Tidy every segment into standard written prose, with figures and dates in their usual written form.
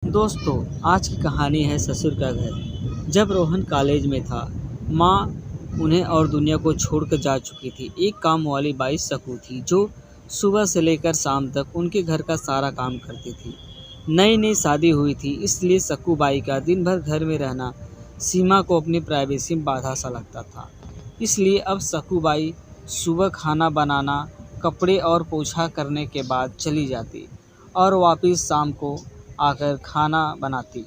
दोस्तों, आज की कहानी है ससुर का घर। जब रोहन कॉलेज में था, माँ उन्हें और दुनिया को छोड़कर जा चुकी थी। एक काम वाली बाई सकू थी, जो सुबह से लेकर शाम तक उनके घर का सारा काम करती थी। नई नई शादी हुई थी, इसलिए सकू बाई का दिन भर घर में रहना सीमा को अपनी प्राइवेसी में बाधा सा लगता था। इसलिए अब सकू बाई सुबह खाना बनाना, कपड़े और पोछा करने के बाद चली जाती और वापस शाम को आकर खाना बनाती।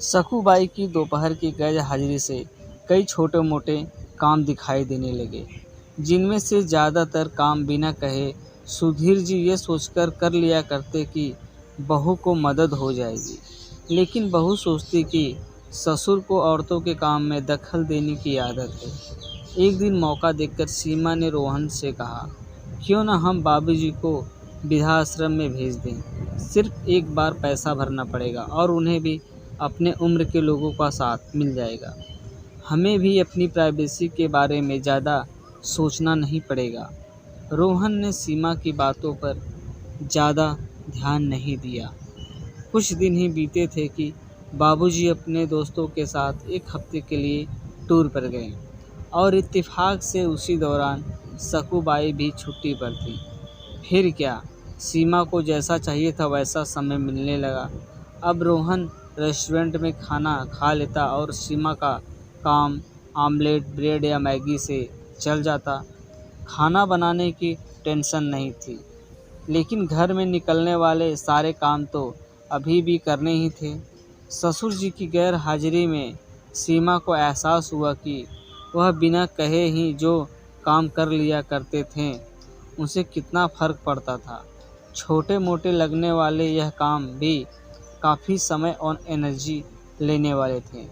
सकूबाई की दोपहर की गैर हाजिरी से कई छोटे मोटे काम दिखाई देने लगे, जिनमें से ज़्यादातर काम बिना कहे सुधीर जी ये सोचकर कर लिया करते कि बहू को मदद हो जाएगी। लेकिन बहू सोचती कि ससुर को औरतों के काम में दखल देने की आदत है। एक दिन मौका देखकर सीमा ने रोहन से कहा, क्यों न हम बाबूजी को वृद्धाश्रम में भेज दें। सिर्फ एक बार पैसा भरना पड़ेगा और उन्हें भी अपने उम्र के लोगों का साथ मिल जाएगा। हमें भी अपनी प्राइवेसी के बारे में ज़्यादा सोचना नहीं पड़ेगा। रोहन ने सीमा की बातों पर ज़्यादा ध्यान नहीं दिया। कुछ दिन ही बीते थे कि बाबूजी अपने दोस्तों के साथ एक हफ्ते के लिए टूर पर गए और इत्तेफाक से उसी दौरान सकूबाई भी छुट्टी पर थी। फिर क्या, सीमा को जैसा चाहिए था वैसा समय मिलने लगा। अब रोहन रेस्टोरेंट में खाना खा लेता और सीमा का काम आमलेट, ब्रेड या मैगी से चल जाता। खाना बनाने की टेंशन नहीं थी, लेकिन घर में निकलने वाले सारे काम तो अभी भी करने ही थे। ससुर जी की गैर हाजिरी में सीमा को एहसास हुआ कि वह बिना कहे ही जो काम कर लिया करते थे, उनसे कितना फ़र्क पड़ता था। छोटे मोटे लगने वाले यह काम भी काफ़ी समय और एनर्जी लेने वाले थे।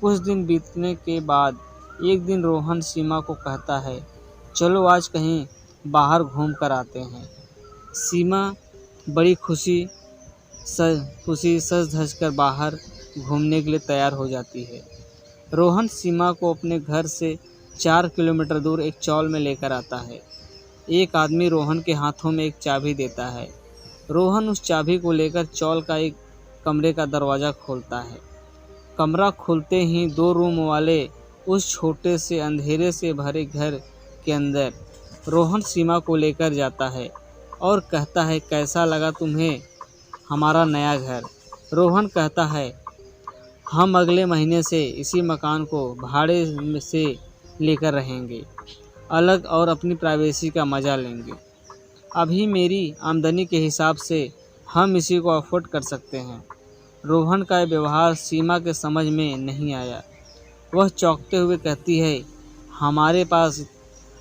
कुछ दिन बीतने के बाद एक दिन रोहन सीमा को कहता है, चलो आज कहीं बाहर घूम कर आते हैं। सीमा बड़ी खुशी सज धज कर बाहर घूमने के लिए तैयार हो जाती है। रोहन सीमा को अपने घर से 4 किलोमीटर दूर एक चौल में लेकर आता है। एक आदमी रोहन के हाथों में एक चाबी देता है। रोहन उस चाबी को लेकर चौल का एक कमरे का दरवाज़ा खोलता है। कमरा खुलते ही 2 रूम वाले उस छोटे से अंधेरे से भरे घर के अंदर रोहन सीमा को लेकर जाता है और कहता है, कैसा लगा तुम्हें हमारा नया घर। रोहन कहता है, हम अगले महीने से इसी मकान को भाड़े से लेकर रहेंगे, अलग और अपनी प्राइवेसी का मज़ा लेंगे। अभी मेरी आमदनी के हिसाब से हम इसी को अफोर्ड कर सकते हैं। रोहन का व्यवहार सीमा के समझ में नहीं आया। वह चौंकते हुए कहती है, हमारे पास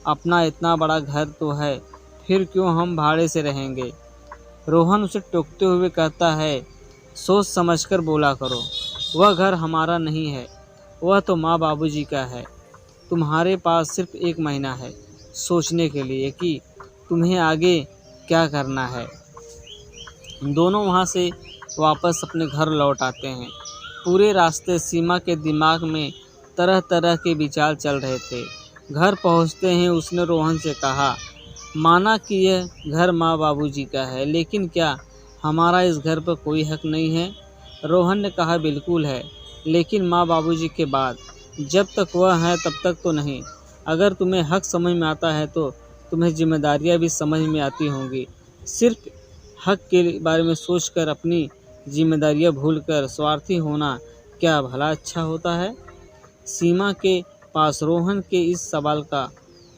अपना इतना बड़ा घर तो है, फिर क्यों हम भाड़े से रहेंगे। रोहन उसे टोकते हुए कहता है, सोच समझकर बोला करो, वह घर हमारा नहीं है, वह तो माँ बाबूजी का है। तुम्हारे पास सिर्फ 1 महीना है सोचने के लिए कि तुम्हें आगे क्या करना है। दोनों वहाँ से वापस अपने घर लौट आते हैं। पूरे रास्ते सीमा के दिमाग में तरह तरह के विचार चल रहे थे। घर पहुँचते ही उसने रोहन से कहा, माना कि यह घर माँ बाबूजी का है, लेकिन क्या हमारा इस घर पर कोई हक नहीं है। रोहन ने कहा, बिल्कुल है, लेकिन माँ बाबूजी के बाद जब तक वह हैं तब तक तो नहीं। अगर तुम्हें हक समझ में आता है तो तुम्हें जिम्मेदारियाँ भी समझ में आती होंगी। सिर्फ हक के बारे में सोचकर अपनी जिम्मेदारियाँ भूलकर स्वार्थी होना क्या भला अच्छा होता है। सीमा के पास रोहन के इस सवाल का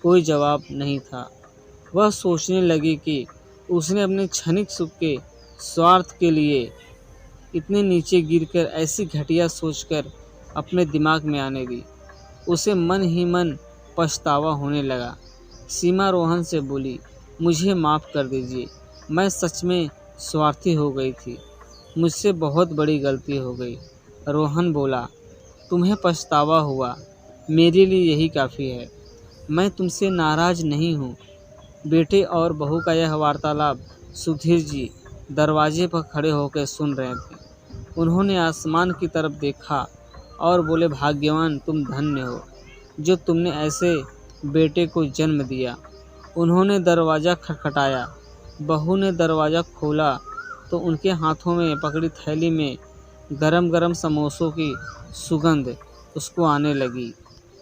कोई जवाब नहीं था। वह सोचने लगी कि उसने अपने क्षणिक सुख के स्वार्थ के लिए इतने नीचे गिरकर ऐसी घटिया सोचकर अपने दिमाग में आने दी। उसे मन ही मन पछतावा होने लगा। सीमा रोहन से बोली, मुझे माफ़ कर दीजिए, मैं सच में स्वार्थी हो गई थी, मुझसे बहुत बड़ी गलती हो गई। रोहन बोला, तुम्हें पछतावा हुआ, मेरे लिए यही काफ़ी है। मैं तुमसे नाराज़ नहीं हूँ। बेटे और बहू का यह वार्तालाप सुधीर जी दरवाजे पर खड़े होकर सुन रहे थे। उन्होंने आसमान की तरफ देखा और बोले, भाग्यवान तुम धन्य हो जो तुमने ऐसे बेटे को जन्म दिया। उन्होंने दरवाज़ा खटखटाया। बहू ने दरवाज़ा खोला तो उनके हाथों में पकड़ी थैली में गरम गरम समोसों की सुगंध उसको आने लगी।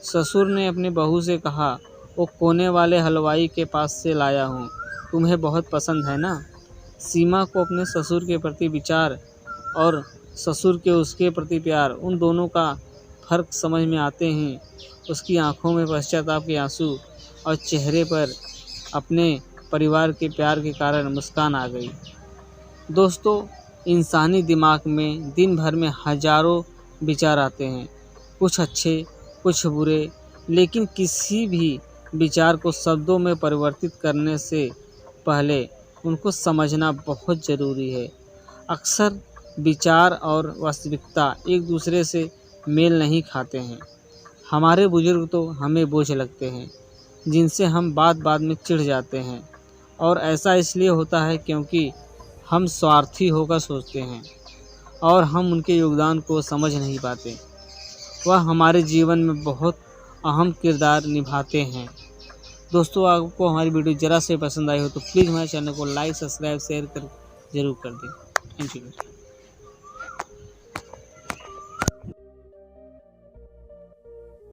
ससुर ने अपनी बहू से कहा, वो कोने वाले हलवाई के पास से लाया हूँ, तुम्हें बहुत पसंद है ना। सीमा को अपने ससुर के प्रति विचार और ससुर के उसके प्रति प्यार, उन दोनों का फर्क समझ में आते ही उसकी आंखों में पश्चाताप के आंसू और चेहरे पर अपने परिवार के प्यार के कारण मुस्कान आ गई। दोस्तों, इंसानी दिमाग में दिन भर में हजारों विचार आते हैं, कुछ अच्छे कुछ बुरे, लेकिन किसी भी विचार को शब्दों में परिवर्तित करने से पहले उनको समझना बहुत ज़रूरी है। अक्सर विचार और वास्तविकता एक दूसरे से मेल नहीं खाते हैं। हमारे बुजुर्ग तो हमें बोझ लगते हैं, जिनसे हम बात बात में चिढ़ जाते हैं, और ऐसा इसलिए होता है क्योंकि हम स्वार्थी होकर सोचते हैं और हम उनके योगदान को समझ नहीं पाते। वह हमारे जीवन में बहुत अहम किरदार निभाते हैं। दोस्तों, आपको हमारी वीडियो ज़रा से पसंद आई हो तो प्लीज़ हमारे चैनल को लाइक, सब्सक्राइब, शेयर कर ज़रूर कर दें। Thank you.